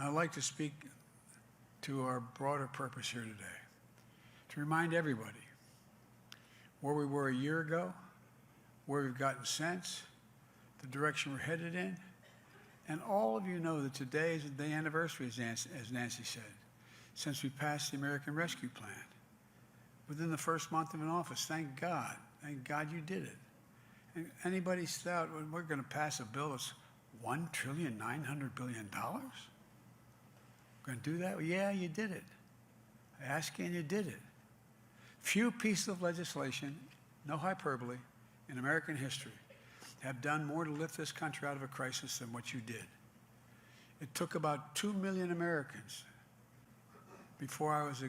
And I'd like to speak to our broader purpose here today, to remind everybody where we were a year ago, where we've gotten since, the direction we're headed in. And all of you know that today is the anniversary, as Nancy said, since we passed the American Rescue Plan. Within the first month of an office, thank God you did it. And anybody thought, well, we're going to pass a bill that's $1.9 trillion? We're going to do that? Well, yeah, you did it. I ask you, and you did it. Few pieces of legislation, no hyperbole, in American history have done more to lift this country out of a crisis than what you did. It took about 2 million Americans before I was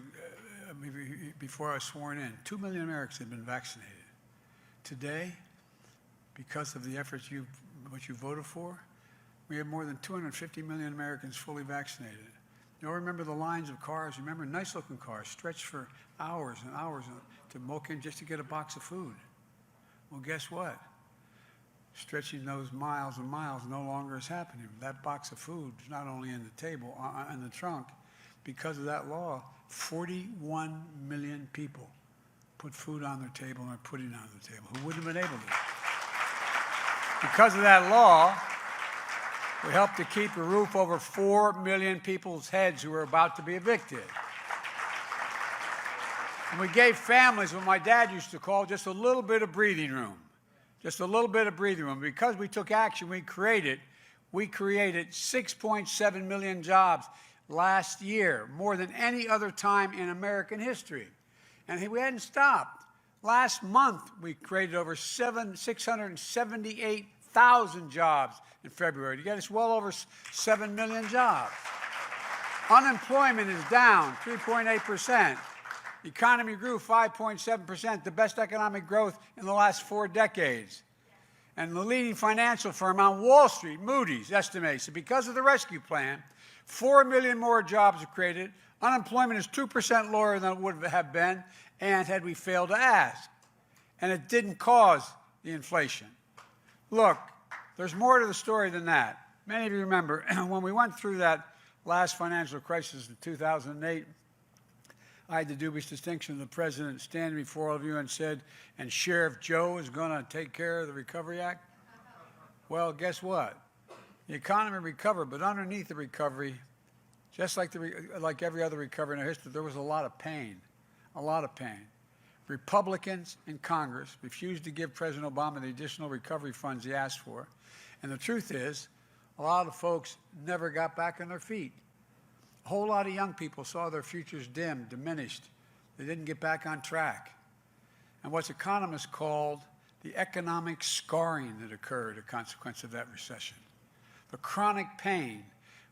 sworn in. 2 million Americans had been vaccinated. Today, because of the efforts what you voted for, we have more than 250 million Americans fully vaccinated. You all remember the lines of cars. Remember nice-looking cars stretched for hours and hours to moke in just to get a box of food. Well, guess what? Stretching those miles and miles no longer is happening. That box of food is not only in the table, in the trunk. Because of that law, 41 million people put food on their table and are putting it on the table who wouldn't have been able to. Because of that law, we helped to keep a roof over 4 million people's heads who were about to be evicted. And we gave families what my dad used to call just a little bit of breathing room. Just a little bit of breathing room. Because we took action, we created 6.7 million jobs last year, more than any other time in American history. And we hadn't stopped. Last month, we created over 678,000 jobs in February to get us well over 7 million jobs. Unemployment is down 3.8%. The economy grew 5.7%, the best economic growth in the last 4 decades. And the leading financial firm on Wall Street, Moody's, estimates that because of the rescue plan, 4 million more jobs are created. Unemployment is 2% lower than it would have been, and had we failed to ask. And it didn't cause the inflation. Look, there's more to the story than that. Many of you remember when we went through that last financial crisis in 2008, I had the dubious distinction of the president standing before all of you and said, and Sheriff Joe is going to take care of the Recovery Act. Well, guess what? The economy recovered, but underneath the recovery, just like every other recovery in our history, there was a lot of pain, Republicans in Congress refused to give President Obama the additional recovery funds he asked for. And the truth is, a lot of folks never got back on their feet. A whole lot of young people saw their futures dim, diminished. They didn't get back on track. And what's economists called the economic scarring that occurred as a consequence of that recession. The chronic pain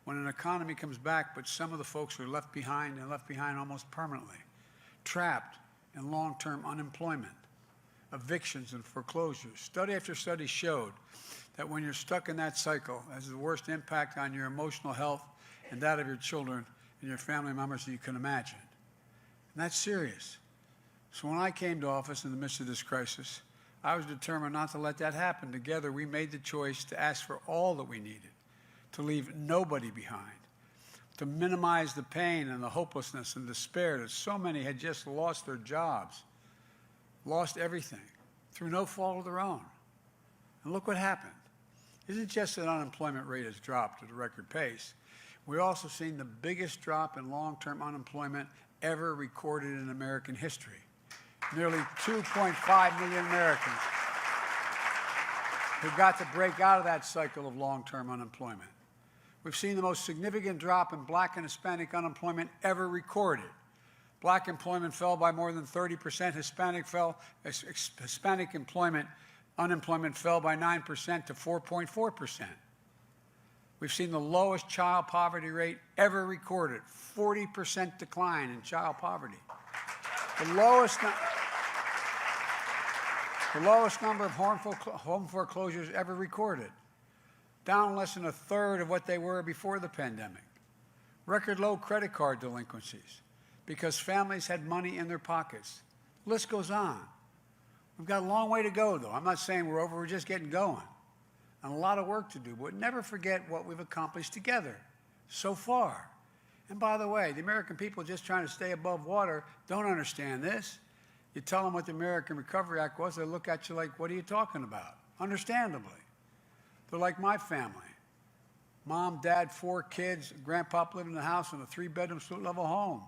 when an economy comes back, but some of the folks are left behind and left behind almost permanently, trapped in long-term unemployment, evictions and foreclosures. Study after study showed that when you're stuck in that cycle, it has the worst impact on your emotional health and that of your children and your family members that you can imagine. And that's serious. So when I came to office in the midst of this crisis, I was determined not to let that happen. Together, we made the choice to ask for all that we needed, to leave nobody behind, to minimize the pain and the hopelessness and despair that so many had just lost their jobs, lost everything, through no fault of their own. And look what happened. It isn't just that unemployment rate has dropped at a record pace. We've also seen the biggest drop in long-term unemployment ever recorded in American history. Nearly 2.5 million Americans who got to break out of that cycle of long-term unemployment. We've seen the most significant drop in Black and Hispanic unemployment ever recorded. Black employment fell by more than 30%. Hispanic unemployment fell by 9% to 4.4%. We've seen the lowest child poverty rate ever recorded, 40% decline in child poverty. The lowest number of home foreclosures ever recorded, down less than a third of what they were before the pandemic. Record low credit card delinquencies because families had money in their pockets. The list goes on. We've got a long way to go, though. I'm not saying we're over, we're just getting going. And a lot of work to do, but never forget what we've accomplished together. so far. And by the way, the American people just trying to stay above water don't understand this. You tell them what the American Recovery Act was, they look at you like, what are you talking about? Understandably. They're like my family. Mom, dad, 4 kids, grandpa living in the house in a 3-bedroom suite-level home.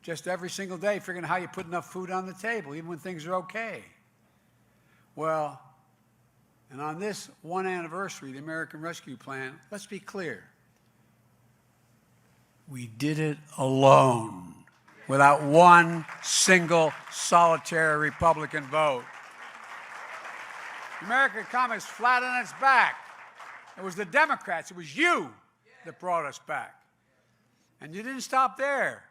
Just every single day figuring out how you put enough food on the table, even when things are okay. Well, and on this one anniversary, the American Rescue Plan, let's be clear. We did it alone, without one single solitary Republican vote. The American economy is flat on its back. It was the Democrats, it was you that brought us back. And you didn't stop there.